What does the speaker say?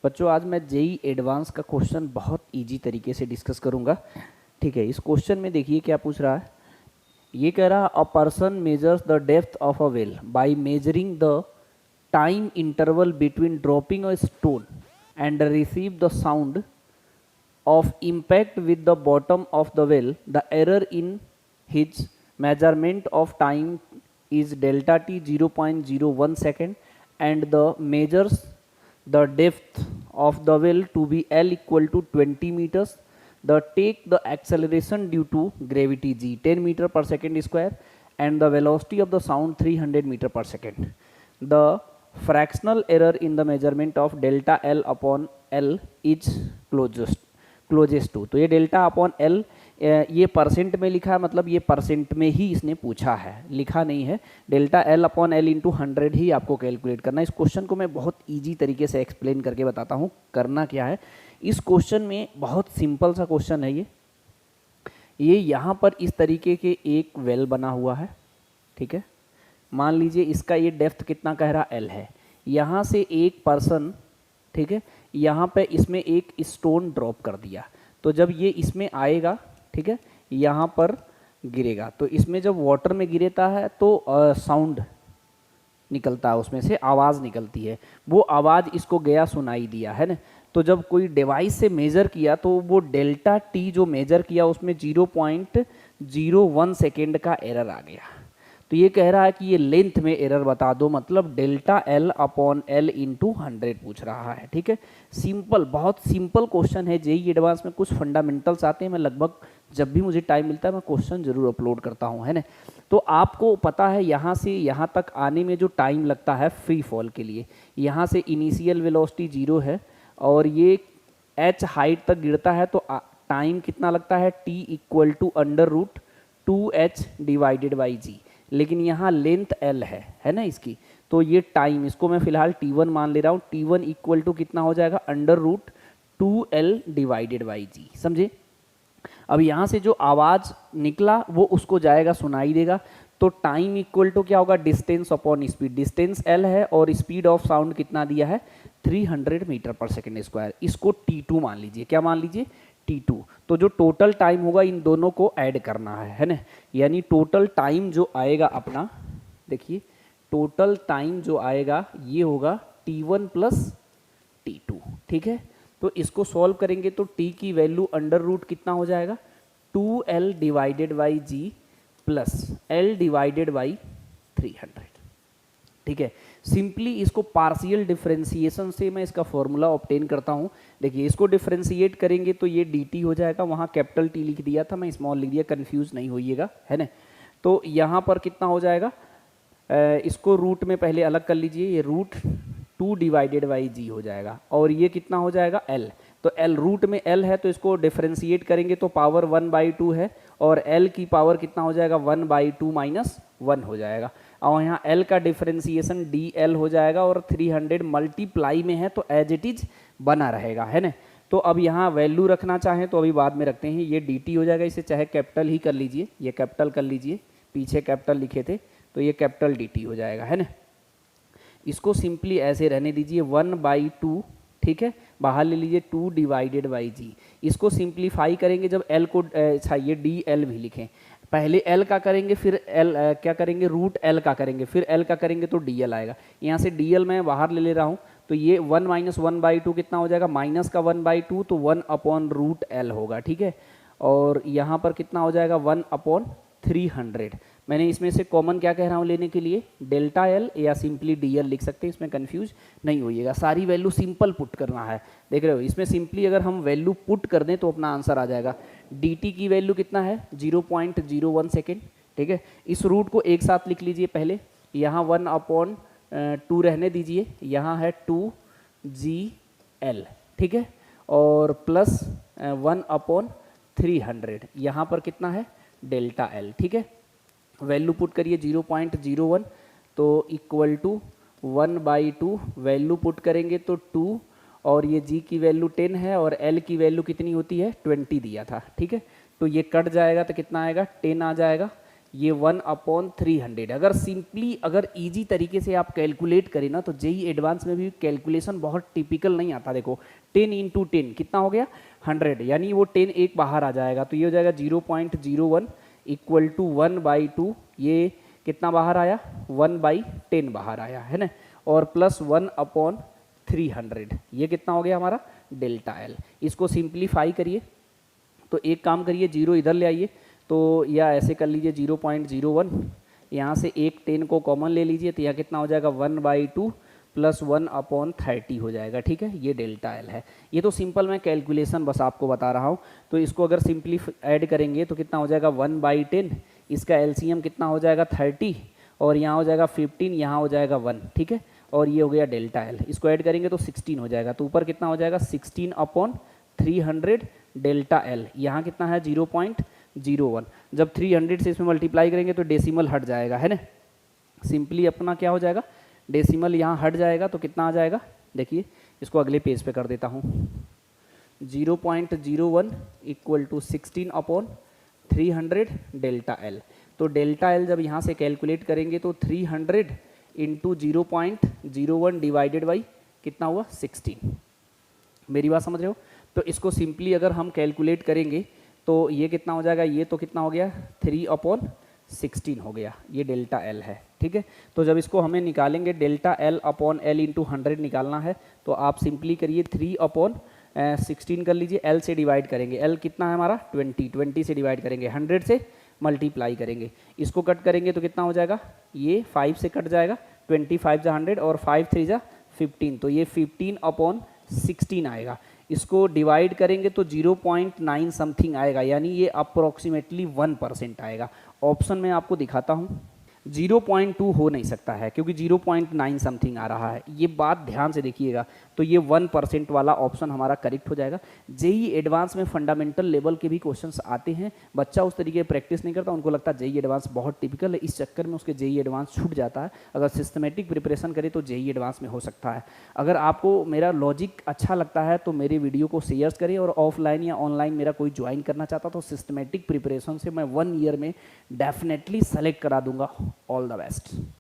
बच्चों आज मैं जेई एडवांस का क्वेश्चन बहुत इजी तरीके से डिस्कस करूंगा। ठीक है, इस क्वेश्चन में देखिए क्या पूछ रहा है। ये कह रहा है a person measures the depth of a well by measuring the time interval between dropping a stone and receive the sound of impact with the bottom of the well. The error in his measurement of time is delta t 0.01 second and the measures the depth of the well to be L equal to 20 meters. The take the acceleration due to gravity g 10 meter per second square and the velocity of the sound 300 meter per second. The fractional error in the measurement of delta L upon L is closest to. तो ये delta upon L ये percent में लिखा है, मतलब ये percent में ही इसने पूछा है, लिखा नहीं है। Delta L upon L into 100 ही आपको कैलकुलेट करना है। इस क्वेश्चन को मैं बहुत इजी तरीके से एक्सप्लेन करके बताता हूँ। करना क्या है, इस क्वेश्चन में बहुत सिंपल सा क्वेश्चन है ये यहाँ पर इस तरीके के एक वेल बना हुआ है। ठीक है, मान लीजिए इसका ये डेप्थ कितना कह रहा एल है। यहाँ से एक पर्सन, ठीक है, यहाँ पे इसमें एक स्टोन ड्रॉप कर दिया, तो जब ये इसमें आएगा, ठीक है, यहाँ पर गिरेगा, तो इसमें जब वाटर में गिरता है तो साउंड निकलता है, उसमें से आवाज़ निकलती है। वो आवाज़ इसको गया सुनाई दिया है ना। तो जब कोई डिवाइस से मेज़र किया तो वो डेल्टा टी जो मेज़र किया उसमें 0.01 सेकेंड का एरर आ गया। तो ये कह रहा है कि ये लेंथ में एरर बता दो, मतलब delta L upon L into 100 पूछ रहा है। ठीक है, सिंपल, बहुत सिंपल क्वेश्चन है। जेई एडवांस में कुछ फंडामेंटल्स आते हैं, मैं लगभग जब भी मुझे टाइम मिलता है मैं क्वेश्चन जरूर अपलोड करता हूँ, है ना। तो आपको पता है यहाँ से यहाँ तक आने में जो टाइम लगता है फ्री फॉल के लिए, यहाँ से इनिशियल वेलोसिटी 0 है और ये h हाइट तक गिरता है, तो टाइम कितना लगता है, t equal to √2h divided by g. लेकिन यहाँ लेंथ l है ना इसकी, तो ये टाइम, इसको मैं फिलहाल t1 मान ले रहा हूँ। t1 इक्वल टू कितना हो जाएगा, √2l डिवाइडेड बाई जी। समझे। अब यहाँ से जो आवाज़ निकला वो उसको जाएगा, सुनाई देगा। तो टाइम इक्वल टू क्या होगा, distance upon speed. Distance l है और स्पीड ऑफ साउंड कितना दिया है, 300 मीटर पर सेकेंड स्क्वायर। इसको t2 मान लीजिए। क्या मान लीजिए, t2। तो जो टोटल टाइम होगा इन दोनों को ऐड करना है ना। यानी टोटल टाइम जो आएगा अपना, देखिए टोटल टाइम जो आएगा ये होगा t1 प्लस t2। ठीक है, तो इसको सॉल्व करेंगे तो t की वैल्यू अंडर रूट कितना हो जाएगा, 2l divided by g plus l divided by 300। ठीक है, सिंपली इसको पार्शियल डिफरेंशिएशन से मैं इसका फॉर्मूला ऑब्टेन करता हूँ। देखिए इसको डिफरेंशिएट करेंगे तो ये dt हो जाएगा, वहाँ कैपिटल T लिख दिया था, मैं स्मॉल लिख दिया, कंफ्यूज नहीं होइएगा, है ना। तो यहाँ पर कितना हो जाएगा, इसको रूट में पहले अलग कर लीजिए, ये √2 डिवाइडेड बाई जी हो जाएगा और ये कितना हो जाएगा l। तो l रूट में l है तो इसको डिफरेंशिएट करेंगे तो पावर 1/2 है और l की पावर कितना हो जाएगा, 1/2 माइनस 1 हो जाएगा। और यहाँ l का डिफरेंशिएशन dl हो जाएगा और 300 मल्टीप्लाई में है तो एज इट इज बना रहेगा, है ना। तो अब यहाँ वैल्यू रखना चाहें तो अभी बाद में रखते हैं। ये dt हो जाएगा, इसे चाहे कैपिटल ही कर लीजिए, ये कैपिटल कर लीजिए, पीछे कैपिटल लिखे थे तो ये कैपिटल dt हो जाएगा, है ना। इसको सिंपली ऐसे रहने दीजिए 1/2। ठीक है, बाहर ले लीजिए 2 डिवाइडेड बाई जी। इसको सिंप्लीफाई करेंगे जब l को, अच्छा ये dl भी लिखें, पहले l का करेंगे फिर l क्या करेंगे, √l का करेंगे, फिर l का करेंगे तो dl आएगा। यहाँ से dl मैं बाहर ले रहा हूँ तो ये 1 माइनस 1/2 कितना हो जाएगा, माइनस का 1/2 तो 1/√l होगा। ठीक है, और यहाँ पर कितना हो जाएगा, 1/300। मैंने इसमें से कॉमन क्या कह रहा हूँ लेने के लिए, डेल्टा एल या सिंपली dl लिख सकते हैं, इसमें कंफ्यूज नहीं होइएगा। सारी वैल्यू सिंपल पुट करना है, देख रहे हो। इसमें सिंपली अगर हम वैल्यू पुट कर दें तो अपना आंसर आ जाएगा। dt की वैल्यू कितना है, 0.01 सेकेंड। ठीक है, इस रूट को एक साथ लिख लीजिए पहले, यहाँ 1/2 रहने दीजिए, यहाँ है 2gl। ठीक है, और प्लस 1/300, यहाँ पर कितना है, डेल्टा एल। ठीक है, वैल्यू पुट करिए 0.01 तो इक्वल टू 1/2, वैल्यू पुट करेंगे तो 2 और ये g की वैल्यू 10 है और l की वैल्यू कितनी होती है, 20 दिया था। ठीक है, तो ये कट जाएगा तो कितना आएगा, 10 आ जाएगा। ये 1/300। अगर सिंपली अगर इजी तरीके से आप कैलकुलेट करें ना तो जेई एडवांस में भी कैलकुलेशन बहुत टिपिकल नहीं आता। देखो 10 × 10 कितना हो गया 100, यानी वो 10 एक बाहर आ जाएगा तो ये हो जाएगा 0.01 इक्वल टू 1/2। ये कितना बाहर आया 1/10 बाहर आया है ना, और प्लस 1/300 ये कितना हो गया हमारा डेल्टा एल। इसको सिंप्लीफाई करिए तो एक काम करिए, जीरो इधर ले आइए तो या ऐसे कर लीजिए 0.01, यहाँ से एक 10 को कॉमन ले लीजिए तो यहाँ कितना हो जाएगा 1/2 प्लस 1/30 हो जाएगा। ठीक है, ये डेल्टा एल है। ये तो सिंपल मैं कैलकुलेशन बस आपको बता रहा हूँ। तो इसको अगर सिंपली ऐड करेंगे तो कितना हो जाएगा 1/10, इसका एलसीएम कितना हो जाएगा 30, और यहाँ हो जाएगा 15, यहाँ हो जाएगा 1। ठीक है, और ये हो गया डेल्टा एल। इसको ऐड करेंगे तो 16 हो जाएगा, तो ऊपर कितना हो जाएगा 16/300 डेल्टा एल। यहाँ कितना है 0.01। जब 300 से इसमें मल्टीप्लाई करेंगे तो डेसिमल हट जाएगा है ना, सिंपली अपना क्या हो जाएगा डेसिमल यहाँ हट जाएगा तो कितना आ जाएगा, देखिए इसको अगले पेज पे कर देता हूँ। 0.01 इक्वल टू 16/300 डेल्टा एल। तो डेल्टा एल जब यहाँ से कैलकुलेट करेंगे तो 300 इंटू 0.01 डिवाइडेड बाई कितना हुआ 16। मेरी बात समझ रहे हो? तो इसको सिंपली अगर हम कैलकुलेट करेंगे तो ये कितना हो जाएगा, ये तो कितना हो गया 3/16 हो गया, ये डेल्टा एल है। ठीक है, तो जब इसको हमें निकालेंगे delta L upon L into 100 निकालना है तो आप सिंपली करिए 3/16 कर लीजिए, एल से डिवाइड करेंगे, एल कितना है हमारा 20 से डिवाइड करेंगे, 100 से मल्टीप्लाई करेंगे, इसको कट करेंगे तो कितना हो जाएगा, ये 5 से कट जाएगा, 25 जा 100 और 5 3 जा 15, तो ये 15/16 आएगा। इसको डिवाइड करेंगे तो 0.9 समथिंग आएगा, यानी ये अप्रोक्सीमेटली 1% आएगा। ऑप्शन में आपको दिखाता हूँ 0.2 हो नहीं सकता है क्योंकि 0.9 समथिंग आ रहा है, ये बात ध्यान से देखिएगा। तो ये 1% वाला ऑप्शन हमारा करेक्ट हो जाएगा। जेई एडवांस में फंडामेंटल लेवल के भी क्वेश्चंस आते हैं, बच्चा उस तरीके प्रैक्टिस नहीं करता, उनको लगता है जेई एडवांस बहुत टिपिकल है, इस चक्कर में उसके जेई एडवांस छूट जाता है। अगर सिस्टमेटिक प्रिपरेशन करे तो जेई एडवांस में हो सकता है। अगर आपको मेरा लॉजिक अच्छा लगता है तो मेरे वीडियो को शेयर करें, और ऑफलाइन या ऑनलाइन मेरा कोई ज्वाइन करना चाहता तो सिस्टमेटिक प्रिपरेशन से मैं 1 ईयर में डेफिनेटली सेलेक्ट करा दूंगा। All the best.